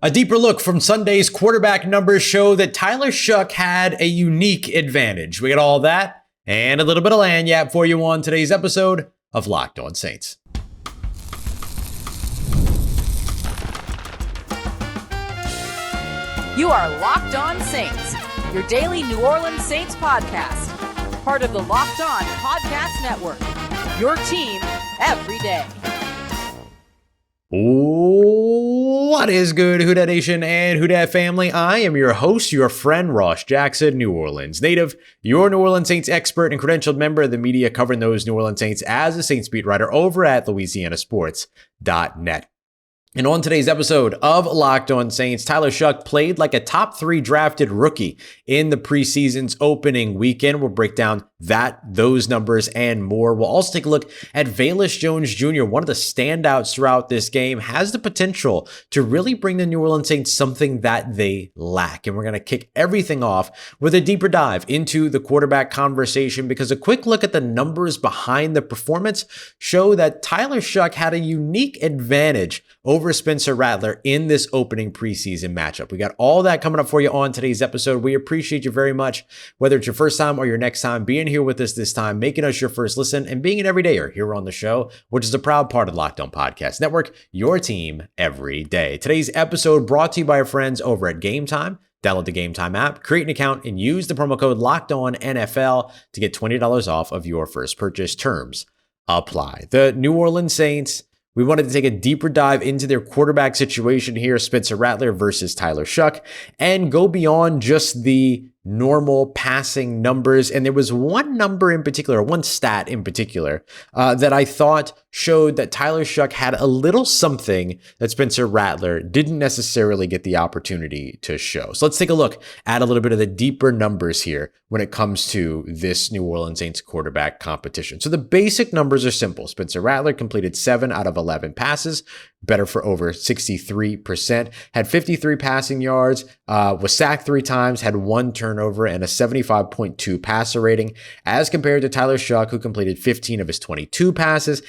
A deeper look from Sunday's quarterback numbers show that Tyler Shough had a unique advantage. We got all that and a little bit of lagniappe for you on today's episode of Locked On Saints. You are Locked On Saints, your daily New Orleans Saints podcast. Part of the Locked On Podcast Network, your team every day. What is good, Who Dat Nation and Who Dat family? I am your host, your friend Ross Jaxson, New Orleans native, your New Orleans Saints expert and credentialed member of the media covering those New Orleans Saints as a Saints beat writer over at LouisianaSports.net. And on today's episode of Locked On Saints, Tyler Shough played like a top 3 drafted rookie in the preseason's opening weekend. We'll break down those numbers and more. We'll also take a look at Velus Jones Jr., one of the standouts throughout this game, has the potential to really bring the New Orleans Saints something that they lack. And we're going to kick everything off with a deeper dive into the quarterback conversation, because a quick look at the numbers behind the performance show that Tyler Shough had a unique advantage over Spencer Rattler in this opening preseason matchup. We got all that coming up for you on today's episode. We appreciate you very much, whether it's your first time or your next time being here with us this time, making us your first listen, and being an everydayer here on the show, which is a proud part of the Locked On Podcast Network, your team every day. Today's episode brought to you by our friends over at Game Time. Download the Game Time app, create an account, and use the promo code LOCKEDONNFL to get $20 off of your first purchase. Terms apply. The New Orleans Saints, we wanted to take a deeper dive into their quarterback situation here, Spencer Rattler versus Tyler Shough, and go beyond just the normal passing numbers. And there was one number in particular, one stat in particular, that I thought showed that Tyler Shough had a little something that Spencer Rattler didn't necessarily get the opportunity to show. So let's take a look at a little bit of the deeper numbers here when it comes to this New Orleans Saints quarterback competition. So the basic numbers are simple. Spencer Rattler completed 7 out of 11 passes, better for over 63%, had 53 passing yards, was sacked 3 times, had 1 turnover, and a 75.2 passer rating, as compared to Tyler Shough, who completed 15 of his 22 passes.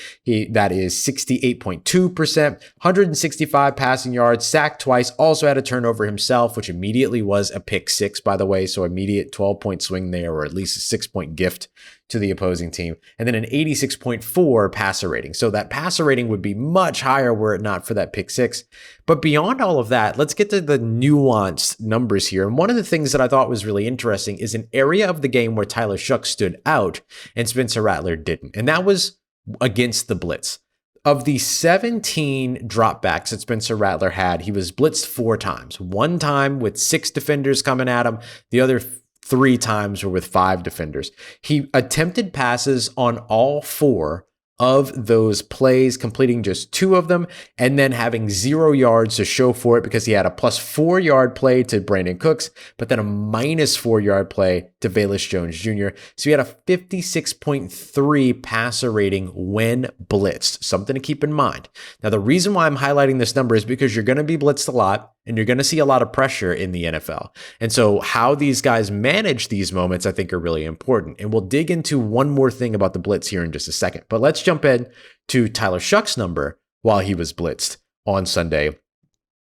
That is 68.2%, 165 passing yards, sacked twice, also had a turnover himself, which immediately was a pick 6, by the way, so immediate 12-point swing there, or at least a 6-point gift to the opposing team, and then an 86.4 passer rating. So that passer rating would be much higher were it not for that pick 6. But beyond all of that, let's get to the nuanced numbers here. And one of the things that I thought was really interesting is an area of the game where Tyler Shough stood out and Spencer Rattler didn't. And that was against the blitz. Of the 17 dropbacks that Spencer Rattler had, he was blitzed 4 times. 1 time with 6 defenders coming at him. The other 3 times were with 5 defenders. He attempted passes on all 4 of those plays, completing just 2 of them, and then having 0 yards to show for it, because he had a plus 4-yard play to Brandon Cooks, but then a minus 4-yard play to Velus Jones Jr. So he had a 56.3 passer rating when blitzed. Something to keep in mind. Now, the reason why I'm highlighting this number is because you're going to be blitzed a lot, and you're going to see a lot of pressure in the NFL. And so how these guys manage these moments, I think, are really important. And we'll dig into one more thing about the blitz here in just a second. But let's jump in to Tyler Shough's number while he was blitzed on Sunday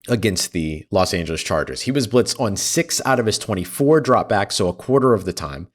against the Los Angeles Chargers. He was blitzed on 6 out of his 24 dropbacks, so a quarter of the time.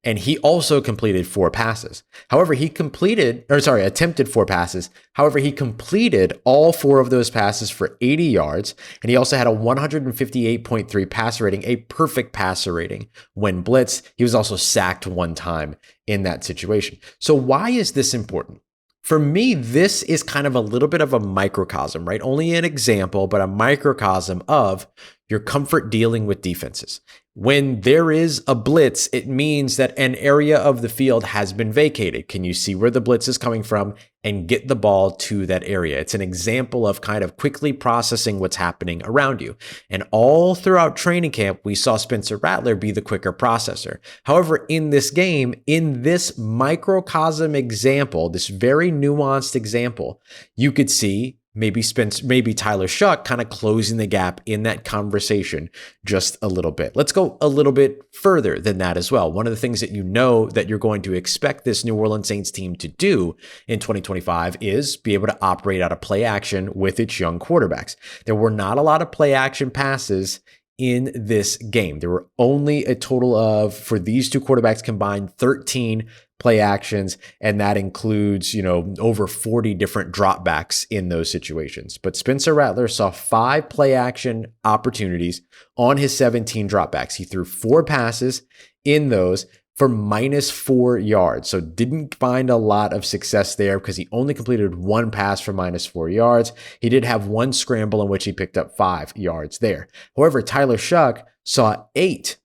And he also completed 4 passes. However, attempted 4 passes. However, he completed all 4 of those passes for 80 yards. And he also had a 158.3 passer rating, a perfect passer rating when blitzed. He was also sacked 1 time in that situation. So why is this important? For me, this is kind of a little bit of a microcosm, right? Only an example, but a microcosm of your comfort dealing with defenses. When there is a blitz, it means that an area of the field has been vacated. Can you see where the blitz is coming from and get the ball to that area? It's an example of kind of quickly processing what's happening around you. And all throughout training camp, we saw Spencer Rattler be the quicker processor. However, in this game, in this microcosm example, this very nuanced example, you could see maybe Tyler Shough kind of closing the gap in that conversation just a little bit. Let's go a little bit further than that as well. One of the things that you know that you're going to expect this New Orleans Saints team to do in 2025 is be able to operate out of play action with its young quarterbacks. There were not a lot of play action passes in this game. There were only a total of, for these two quarterbacks combined, 13 play actions, and that includes, over 40 different dropbacks in those situations. But Spencer Rattler saw 5 play action opportunities on his 17 dropbacks. He threw 4 passes in those for -4 yards. So didn't find a lot of success there because he only completed 1 pass for -4 yards. He did have 1 scramble in which he picked up 5 yards there. However, Tyler Shough saw 8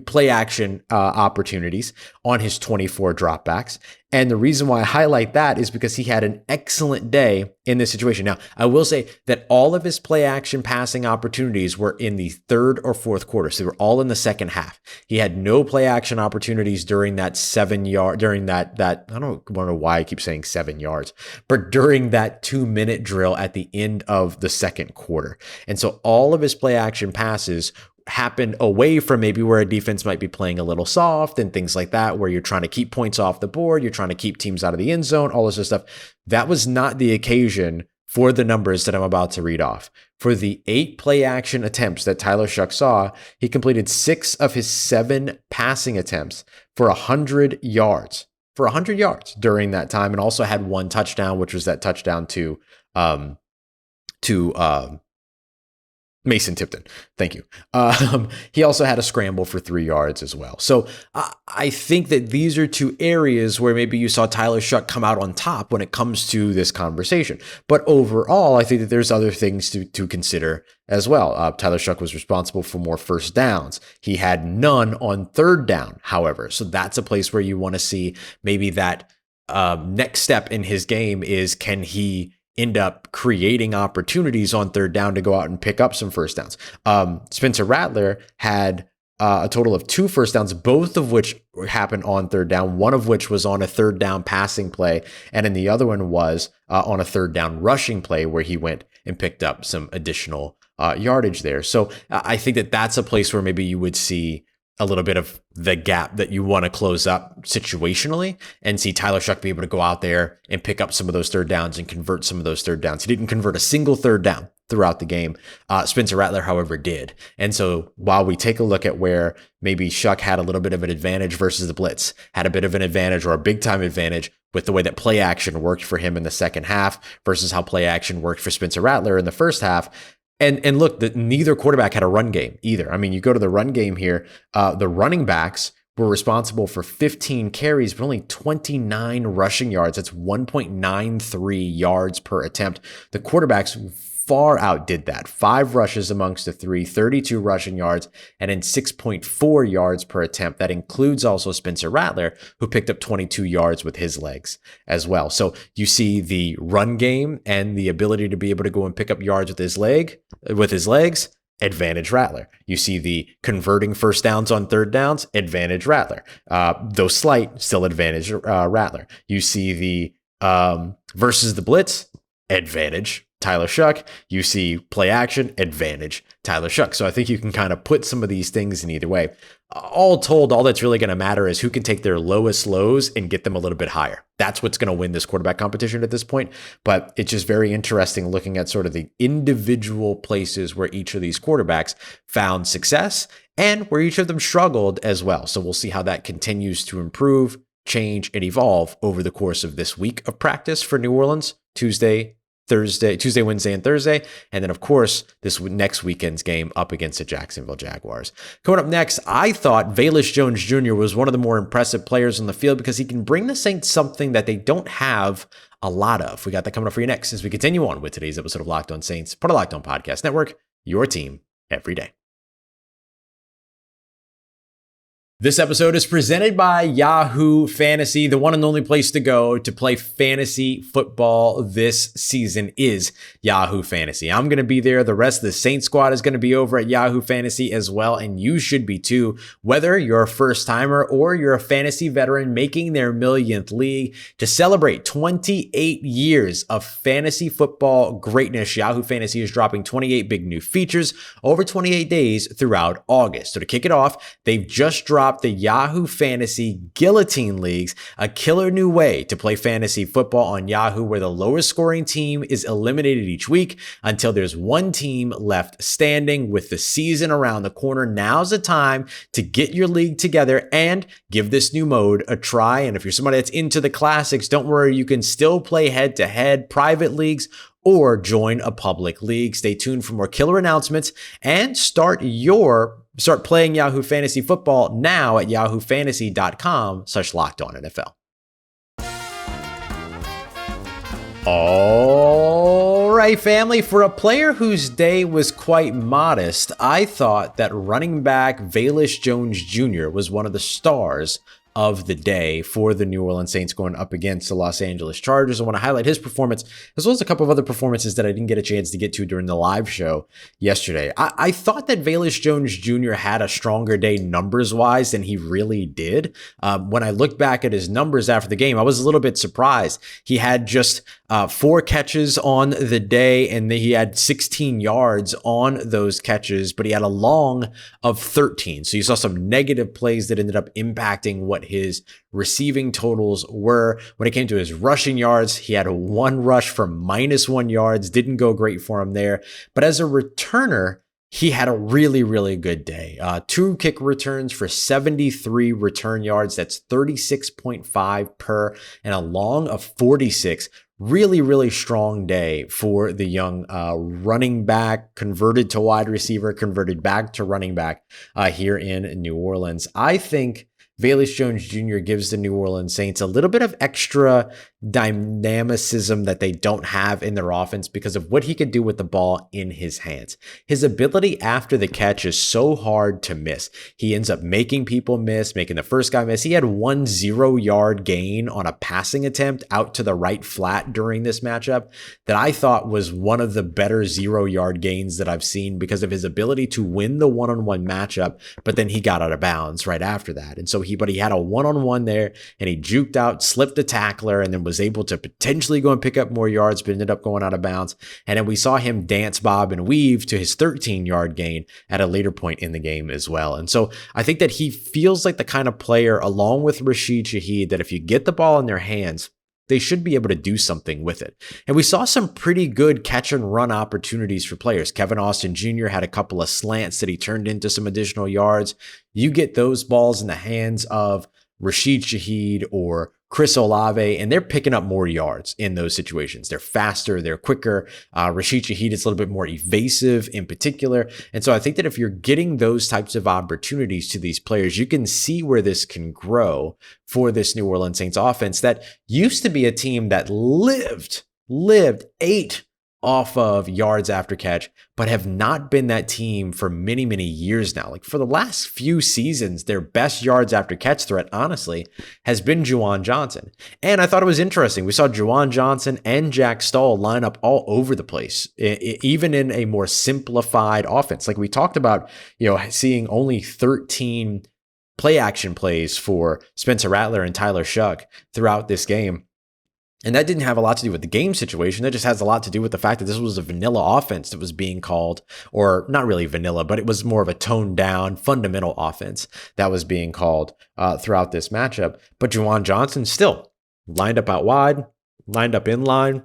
play action opportunities on his 24 dropbacks. And the reason why I highlight that is because he had an excellent day in this situation. Now, I will say that all of his play action passing opportunities were in the 3rd or 4th quarter. So they were all in the second half. He had no play action opportunities during that 7 yard, during that, I don't know why I keep saying 7 yards, but during that 2-minute drill at the end of the second quarter. And so all of his play action passes happened away from maybe where a defense might be playing a little soft and things like that, where you're trying to keep points off the board, you're trying to keep teams out of the end zone, all this stuff. That was not the occasion for the numbers that I'm about to read off. For the 8 play action attempts that Tyler Shough saw, he completed 6 of his 7 passing attempts for 100 yards. For 100 yards during that time, and also had 1 touchdown, which was that touchdown to Mason Tipton. Thank you. He also had a scramble for 3 yards as well. So I think that these are 2 areas where maybe you saw Tyler Shough come out on top when it comes to this conversation. But overall, I think that there's other things to consider as well. Tyler Shough was responsible for more first downs. He had none on 3rd down, however. So that's a place where you want to see maybe that next step in his game is, can he end up creating opportunities on 3rd down to go out and pick up some first downs. Spencer Rattler had a total of 2 first downs, both of which happened on 3rd down, one of which was on a 3rd down passing play, and then the other one was on a 3rd down rushing play where he went and picked up some additional yardage there. So I think that that's a place where maybe you would see a little bit of the gap that you want to close up situationally, and see Tyler Shough be able to go out there and pick up some of those 3rd downs and convert some of those 3rd downs. He didn't convert a single 3rd down throughout the game. Spencer Rattler, however, did. And so while we take a look at where maybe Shough had a little bit of an advantage versus the blitz, had a bit of an advantage or a big time advantage with the way that play action worked for him in the second half versus how play action worked for Spencer Rattler in the first half. And look, neither quarterback had a run game either. I mean, you go to the run game here, the running backs were responsible for 15 carries, but only 29 rushing yards. That's 1.93 yards per attempt. The quarterbacks far outdid that. 5 rushes amongst the 3, 32 rushing yards, and then 6.4 yards per attempt. That includes also Spencer Rattler, who picked up 22 yards with his legs as well. So you see the run game and the ability to be able to go and pick up yards with his legs, advantage Rattler. You see the converting first downs on 3rd downs, advantage Rattler. Though slight, still advantage Rattler. You see the versus the blitz, advantage Tyler Shough. You see play action, advantage Tyler Shough. So I think you can kind of put some of these things in either way. All told, all that's really going to matter is who can take their lowest lows and get them a little bit higher. That's what's going to win this quarterback competition at this point. But it's just very interesting looking at sort of the individual places where each of these quarterbacks found success and where each of them struggled as well. So we'll see how that continues to improve, change, and evolve over the course of this week of practice for New Orleans, Tuesday, Wednesday, and Thursday. And then, of course, this next weekend's game up against the Jacksonville Jaguars. Coming up next, I thought Velus Jones Jr. was one of the more impressive players on the field because he can bring the Saints something that they don't have a lot of. We got that coming up for you next as we continue on with today's episode of Locked On Saints, part of Locked On Podcast Network, your team every day. This episode is presented by Yahoo Fantasy. The one and only place to go to play fantasy football this season is Yahoo Fantasy. I'm going to be there. The rest of the Saints squad is going to be over at Yahoo Fantasy as well, and you should be too. Whether you're a first-timer or you're a fantasy veteran making their millionth league, to celebrate 28 years of fantasy football greatness, Yahoo Fantasy is dropping 28 big new features over 28 days throughout August. So to kick it off, they've just dropped the Yahoo Fantasy Guillotine Leagues, a killer new way to play fantasy football on Yahoo, where the lowest scoring team is eliminated each week until there's one team left standing. With the season around the corner, now's the time to get your league together and give this new mode a try. And if you're somebody that's into the classics, don't worry, you can still play head-to-head private leagues or join a public league. Stay tuned for more killer announcements and start playing Yahoo Fantasy Football now at yahoofantasy.com/LockedOnNFL. All right, family. For a player whose day was quite modest, I thought that running back Velus Jones Jr. was one of the stars of the day for the New Orleans Saints going up against the Los Angeles Chargers. I want to highlight his performance as well as a couple of other performances that I didn't get a chance to get to during the live show yesterday. I thought that Velus Jones Jr. had a stronger day numbers-wise than he really did. When I looked back at his numbers after the game, I was a little bit surprised. He had just 4 catches on the day, and he had 16 yards on those catches, but he had a long of 13. So you saw some negative plays that ended up impacting what his receiving totals were. When it came to his rushing yards, he had 1 rush for -1 yards. Didn't go great for him there. But as a returner, he had a really, really good day. 2 kick returns for 73 return yards. That's 36.5 per, and a long of 46. Really, really strong day for the young running back, converted to wide receiver, converted back to running back here in New Orleans. I think Velus Jones Jr. gives the New Orleans Saints a little bit of extra dynamicism that they don't have in their offense because of what he could do with the ball in his hands. His ability after the catch is so hard to miss. He ends up making people miss, making the first guy miss. He had 1 0-yard gain on a passing attempt out to the right flat during this matchup that I thought was one of the better 0-yard gains that I've seen because of his ability to win the one-on-one matchup, but then he got out of bounds right after that. And so he had a one-on-one there, and he juked out, slipped a tackler, and then was able to potentially go and pick up more yards, but ended up going out of bounds. And then we saw him dance, bob, and weave to his 13-yard gain at a later point in the game as well. And so I think that he feels like the kind of player, along with Rashid Shaheed, that if you get the ball in their hands, they should be able to do something with it. And we saw some pretty good catch and run opportunities for players. Kevin Austin Jr. had a couple of slants that he turned into some additional yards. You get those balls in the hands of Rashid Shaheed or Chris Olave, and they're picking up more yards in those situations. They're faster, they're quicker. Rashid Shaheed is a little bit more evasive in particular. And so I think that if you're getting those types of opportunities to these players, you can see where this can grow for this New Orleans Saints offense that used to be a team that ate off of yards after catch, but have not been that team for many, many years now. Like for the last few seasons, their best yards after catch threat, honestly, has been Juwan Johnson. And I thought it was interesting. We saw Juwan Johnson and Jaxson line up all over the place, even in a more simplified offense. Like we talked about, seeing only 13 play action plays for Spencer Rattler and Tyler Shough throughout this game. And that didn't have a lot to do with the game situation. That just has a lot to do with the fact that this was a vanilla offense that was being called, or not really vanilla, but it was more of a toned down, fundamental offense that was being called throughout this matchup. But Juwan Johnson still lined up out wide, lined up in line,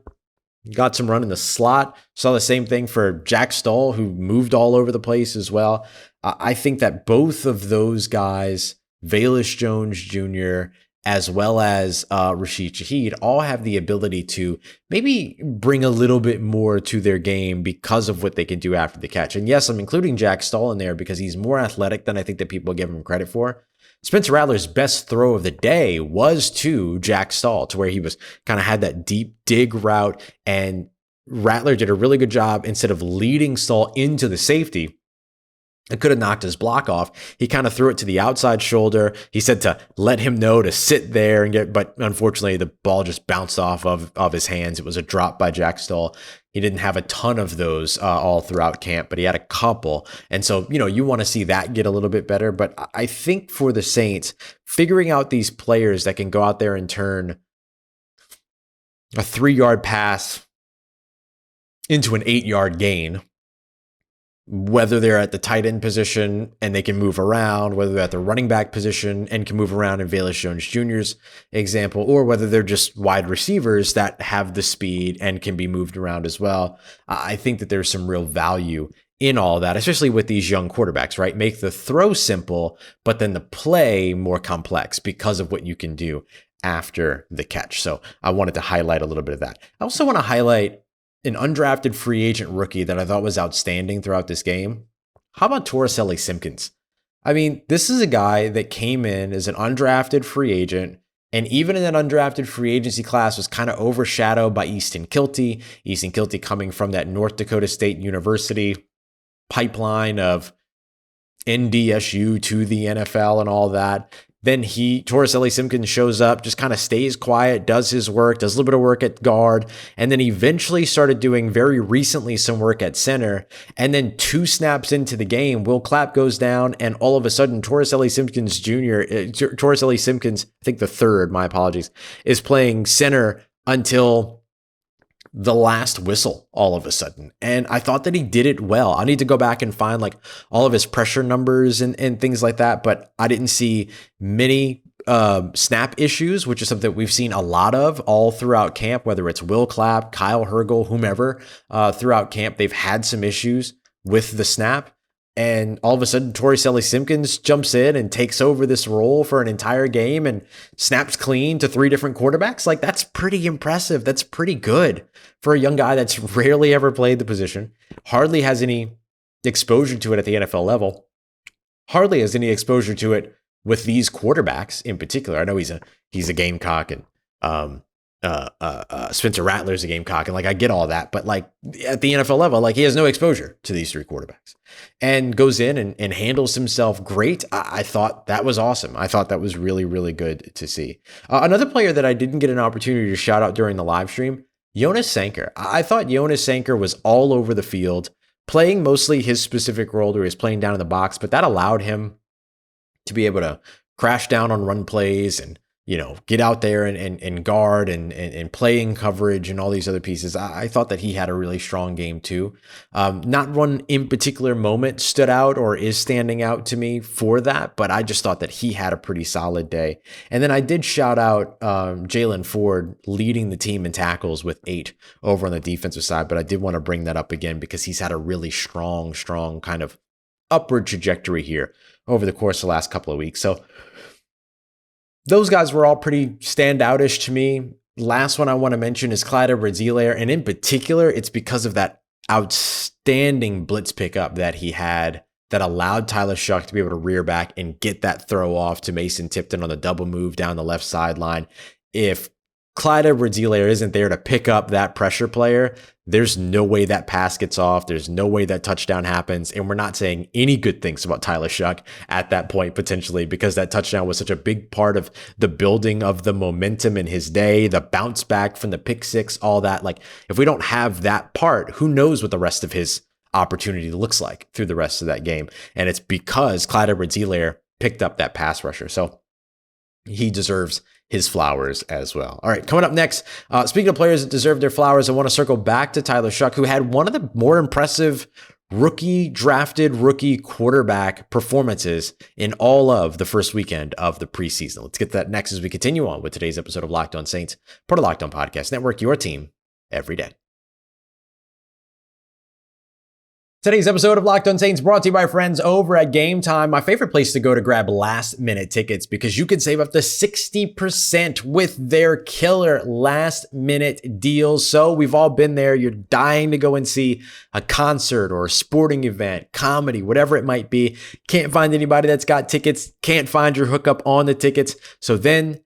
got some run in the slot. Saw the same thing for Jaxson, who moved all over the place as well. I think that both of those guys, Velus Jones Jr., as well as Rashid Shaheed, all have the ability to maybe bring a little bit more to their game because of what they can do after the catch. And yes, I'm including Jaxson in there because he's more athletic than I think that people give him credit for. Spencer Rattler's best throw of the day was to Jaxson, to where he was kind of had that deep dig route, and Rattler did a really good job instead of leading Stahl into the safety. It could have knocked his block off. He kind of threw it to the outside shoulder. He said to let him know to sit there and but unfortunately the ball just bounced off of his hands. It was a drop by Jaxson. He didn't have a ton of those all throughout camp, but he had a couple. And so, you want to see that get a little bit better. But I think for the Saints, figuring out these players that can go out there and turn a 3-yard pass into an 8-yard gain, whether they're at the tight end position and they can move around, whether they're at the running back position and can move around in Velus Jones Jr.'s example, or whether they're just wide receivers that have the speed and can be moved around as well. I think that there's some real value in all that, especially with these young quarterbacks, right? Make the throw simple, but then the play more complex because of what you can do after the catch. So I wanted to highlight a little bit of that. I also want to highlight an undrafted free agent rookie that I thought was outstanding throughout this game. How about Torricelli Simpkins? I mean, this is a guy that came in as an undrafted free agent, and even in that undrafted free agency class was kind of overshadowed by Easton Kilty. Easton Kilty coming from that North Dakota State University pipeline of NDSU to the NFL and all that. Then Torricelli Simpkins shows up, just kind of stays quiet, does his work, does a little bit of work at guard, and then eventually started doing very recently some work at center. And then 2 snaps into the game, Will Clapp goes down, and all of a sudden, Torricelli Simpkins, I think the third, my apologies, is playing center until the last whistle all of a sudden. And I thought that he did it well. I need to go back and find like all of his pressure numbers and things like that, but I didn't see many snap issues, which is something that we've seen a lot of all throughout camp, whether it's Will Clapp, Kyle Hergel, whomever, throughout camp, they've had some issues with the snap. And all of a sudden, Torricelli Simpkins jumps in and takes over this role for an entire game and snaps clean to 3 different quarterbacks. Like, that's pretty impressive. That's pretty good for a young guy that's rarely ever played the position, hardly has any exposure to it at the NFL level, hardly has any exposure to it with these quarterbacks in particular. I know he's a Gamecock, and Spencer Rattler's a Gamecock, and like I get all that, but like at the NFL level, like he has no exposure to these 3 quarterbacks, and goes in and handles himself great. I thought that was awesome. I thought that was really, really good to see. Another player that I didn't get an opportunity to shout out during the live stream, Jonas Sanker. I thought Jonas Sanker was all over the field, playing mostly his specific role where he was playing down in the box, but that allowed him to be able to crash down on run plays and get out there and guard and play in coverage and all these other pieces. I thought that he had a really strong game too. Not one in particular moment stood out or is standing out to me for that, but I just thought that he had a pretty solid day. And then I did shout out Jalen Ford leading the team in tackles with 8 over on the defensive side, but I did want to bring that up again because he's had a really strong kind of upward trajectory here over the course of the last couple of weeks. So those guys were all pretty standoutish to me. Last one I want to mention is Clyde Edwards Helaire, and in particular, it's because of that outstanding blitz pickup that he had that allowed Tyler Shough to be able to rear back and get that throw off to Mason Tipton on the double move down the left sideline. If Clyde Edwards Helaire isn't there to pick up that pressure player, there's no way that pass gets off. There's no way that touchdown happens. And we're not saying any good things about Tyler Shough at that point, potentially, because that touchdown was such a big part of the building of the momentum in his day, the bounce back from the pick 6, all that. Like, if we don't have that part, who knows what the rest of his opportunity looks like through the rest of that game. And it's because Clyde Edwards Helaire picked up that pass rusher. So he deserves his flowers as well. All right, coming up next, speaking of players that deserve their flowers, I want to circle back to Tyler Shough, who had one of the more impressive drafted rookie quarterback performances in all of the first weekend of the preseason. Let's get to that next as we continue on with today's episode of Locked On Saints, part of Locked On Podcast Network, your team every day. Today's episode of Locked On Saints brought to you by friends over at Game Time, my favorite place to go to grab last-minute tickets because you can save up to 60% with their killer last-minute deals. So we've all been there. You're dying to go and see a concert or a sporting event, comedy, whatever it might be. Can't find anybody that's got tickets. Can't find your hookup on the tickets. So then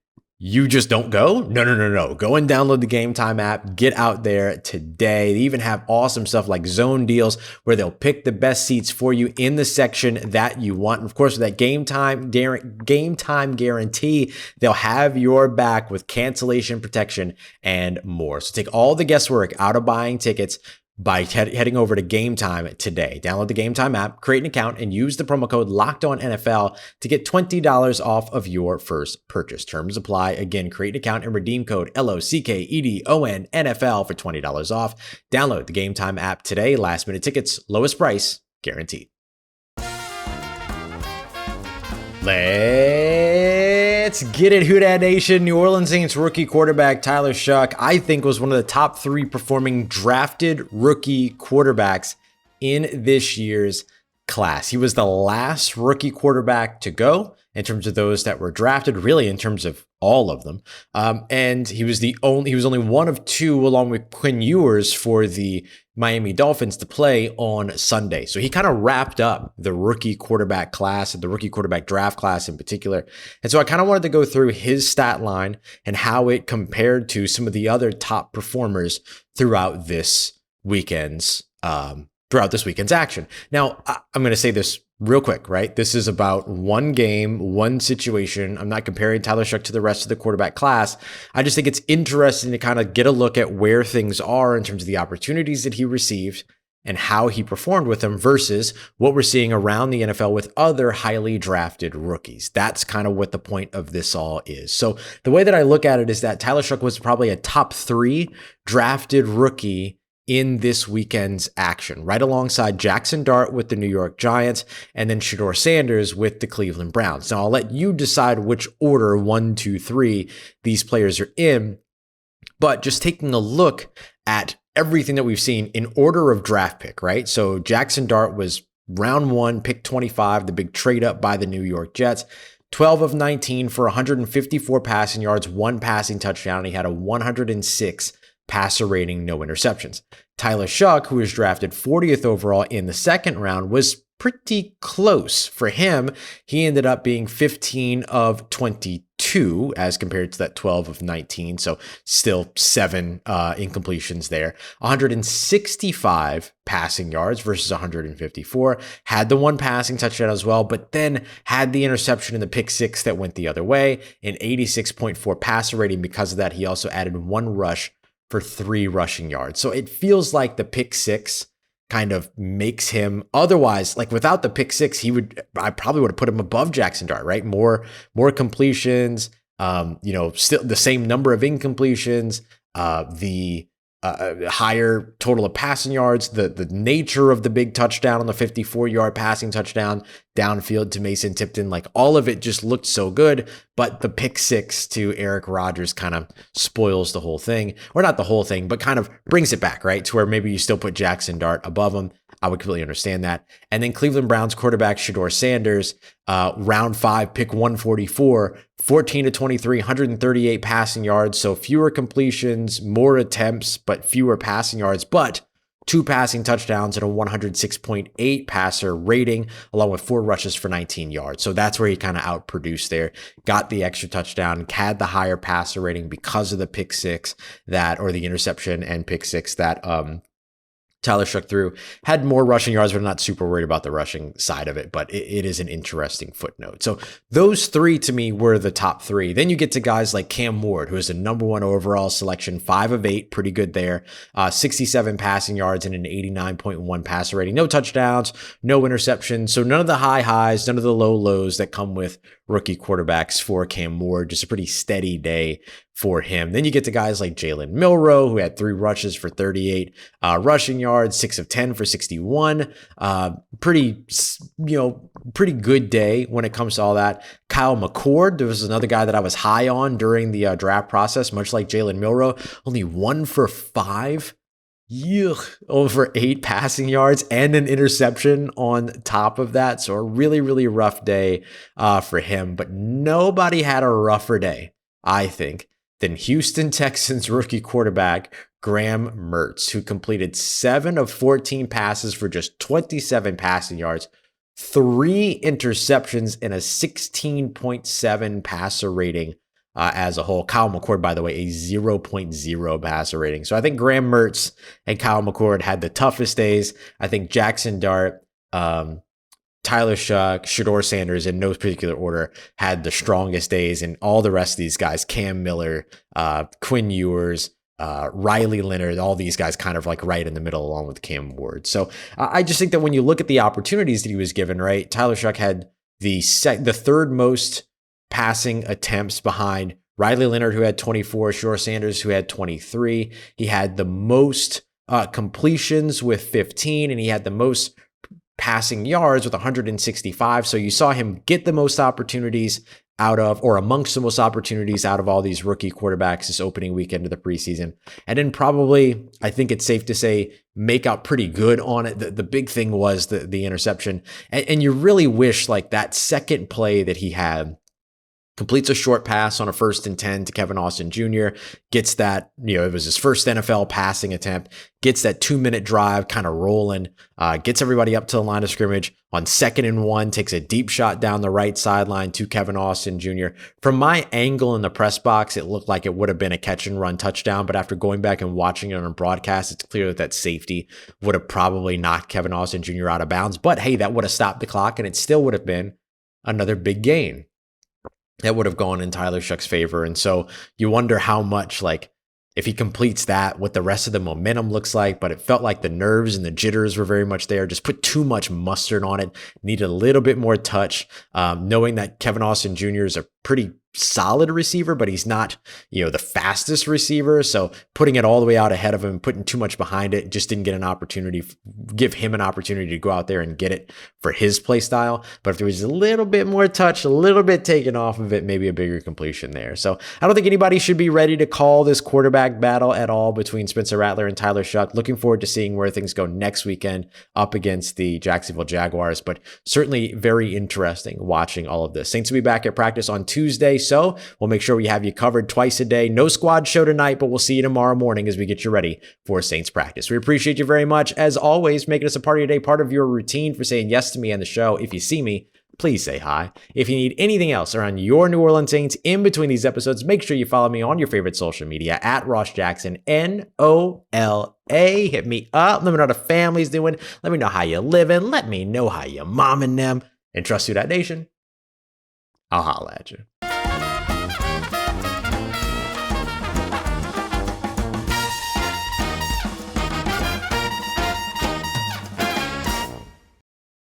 you just don't go? No. Go and download the Game Time app. Get out there today. They even have awesome stuff like zone deals where they'll pick the best seats for you in the section that you want. And of course, with that game time guarantee, they'll have your back with cancellation protection and more. So take all the guesswork out of buying tickets by heading over to Game Time today. Download the Game Time app, create an account, and use the promo code LOCKEDONNFL to get $20 off of your first purchase. Terms apply. Again, create an account and redeem code LOCKEDONNFL for $20 off. Download the Game Time app today. Last minute tickets, lowest price guaranteed. Let's get it, Who Dat Nation. New Orleans Saints rookie quarterback Tyler Shough, I think, was one of the top 3 performing drafted rookie quarterbacks in this year's class. He was the last rookie quarterback to go in terms of those that were drafted, really in terms of all of them. And he was only one of 2, along with Quinn Ewers, for the Miami Dolphins to play on Sunday. So he kind of wrapped up the rookie quarterback class, the rookie quarterback draft class in particular. And so I kind of wanted to go through his stat line and how it compared to some of the other top performers throughout this weekend's action. Now, I'm going to say this real quick, right? This is about one game, one situation. I'm not comparing Tyler Shough to the rest of the quarterback class. I just think it's interesting to kind of get a look at where things are in terms of the opportunities that he received and how he performed with them versus what we're seeing around the NFL with other highly drafted rookies. That's kind of what the point of this all is. So the way that I look at it is that Tyler Shough was probably a top 3 drafted rookie in this weekend's action, right alongside Jaxson Dart with the New York Giants and then Shedeur Sanders with the Cleveland Browns. Now, I'll let you decide which order 1, 2, 3 these players are in, but just taking a look at everything that we've seen in order of draft pick, right? So Jaxson Dart was round 1, pick 25, the big trade up by the New York Jets. 12 of 19 for 154 passing yards, 1 passing touchdown, and he had a 106 passer rating, no interceptions. Tyler Shough, who was drafted 40th overall in the second round, was pretty close. For him, he ended up being 15 of 22 as compared to that 12 of 19. So still 7 incompletions there. 165 passing yards versus 154. Had the 1 passing touchdown as well, but then had the interception in the pick 6 that went the other way. An 86.4 passer rating. Because of that, he also added 1 rush for 3 rushing yards. So it feels like the pick 6 kind of makes him, otherwise, like without the pick 6, I probably would have put him above Jaxson Dart, right? More completions, still the same number of incompletions, the higher total of passing yards, the nature of the big touchdown on the 54-yard passing touchdown downfield to Mason Tipton, like all of it just looked so good, but the pick 6 to Eric Rodgers kind of spoils the whole thing, or not the whole thing, but kind of brings it back, right? To where maybe you still put Jaxson Dart above him. I would completely understand that. And then Cleveland Browns quarterback Shedeur Sanders, round 5, pick 144, 14 to 23, 138 passing yards. So fewer completions, more attempts, but fewer passing yards, but 2 passing touchdowns and a 106.8 passer rating, along with 4 rushes for 19 yards. So that's where he kind of outproduced there. Got the extra touchdown, had the higher passer rating because of the pick 6 or the interception and pick 6 that Tyler Shough threw. Had more rushing yards, but I'm not super worried about the rushing side of it, but it is an interesting footnote. So those 3 to me were the top 3. Then you get to guys like Cam Ward, who is the number 1 overall selection, 5 of 8, pretty good there. 67 passing yards and an 89.1 passer rating. No touchdowns, no interceptions. So none of the high highs, none of the low lows that come with rookie quarterbacks for Cam Ward. Just a pretty steady day for him. Then you get to guys like Jalen Milroe, who had 3 rushes for 38 rushing yards, 6 of 10 for 61. Pretty good day when it comes to all that. Kyle McCord, there was another guy that I was high on during the draft process, much like Jalen Milroe, only 1 for 5. Over 8 passing yards and an interception on top of that. So a really, really rough day for him. But nobody had a rougher day, I think, than Houston Texans rookie quarterback Graham Mertz, who completed 7 of 14 passes for just 27 passing yards, 3 interceptions, and a 16.7 passer rating as a whole. Kyle McCord, by the way, a 0.0 passer rating. So I think Graham Mertz and Kyle McCord had the toughest days. I think Jaxson Dart, Tyler Shough, Shedeur Sanders, in no particular order, had the strongest days, and all the rest of these guys, Cam Miller, Quinn Ewers, Riley Leonard, all these guys kind of like right in the middle along with Cam Ward. So I just think that when you look at the opportunities that he was given, right, Tyler Shough had the third most passing attempts behind Riley Leonard, who had 24, Shedeur Sanders, who had 23. He had the most completions with 15, and he had the most passing yards with 165. So you saw him get the most opportunities out of, or amongst the most opportunities out of all these rookie quarterbacks this opening weekend of the preseason. And then probably, I think it's safe to say, make out pretty good on it. The big thing was the interception. And you really wish like that second play that he had, completes a short pass on a 1st and 10 to Kevin Austin Jr., gets that, it was his first NFL passing attempt, gets that 2-minute drive kind of rolling, gets everybody up to the line of scrimmage on 2nd and 1, takes a deep shot down the right sideline to Kevin Austin Jr. From my angle in the press box, it looked like it would have been a catch and run touchdown, but after going back and watching it on a broadcast, it's clear that safety would have probably knocked Kevin Austin Jr. out of bounds. But hey, that would have stopped the clock, and it still would have been another big gain that would have gone in Tyler Shough's favor. And so you wonder how much, like, if he completes that, what the rest of the momentum looks like. But it felt like the nerves and the jitters were very much there. Just put too much mustard on it. Needed a little bit more touch. Knowing that Kevin Austin Jr. is a pretty solid receiver, but he's not, the fastest receiver. So putting it all the way out ahead of him, putting too much behind it, just didn't get an opportunity, give him an opportunity to go out there and get it for his play style. But if there was a little bit more touch, a little bit taken off of it, maybe a bigger completion there. So I don't think anybody should be ready to call this quarterback battle at all between Spencer Rattler and Tyler Shough. Looking forward to seeing where things go next weekend up against the Jacksonville Jaguars, but certainly very interesting watching all of this. Saints will be back at practice on Tuesday. So we'll make sure we have you covered twice a day. No squad show tonight, but we'll see you tomorrow morning as we get you ready for Saints practice. We appreciate you very much. As always, making us a part of your day, part of your routine, for saying yes to me and the show. If you see me, please say hi. If you need anything else around your New Orleans Saints in between these episodes, make sure you follow me on your favorite social media at Ross Jaxson, NOLA. Hit me up. Let me know how the family's doing. Let me know how you're living. Let me know how you're momming them. And trust Who Dat Nation. I'll holla at you.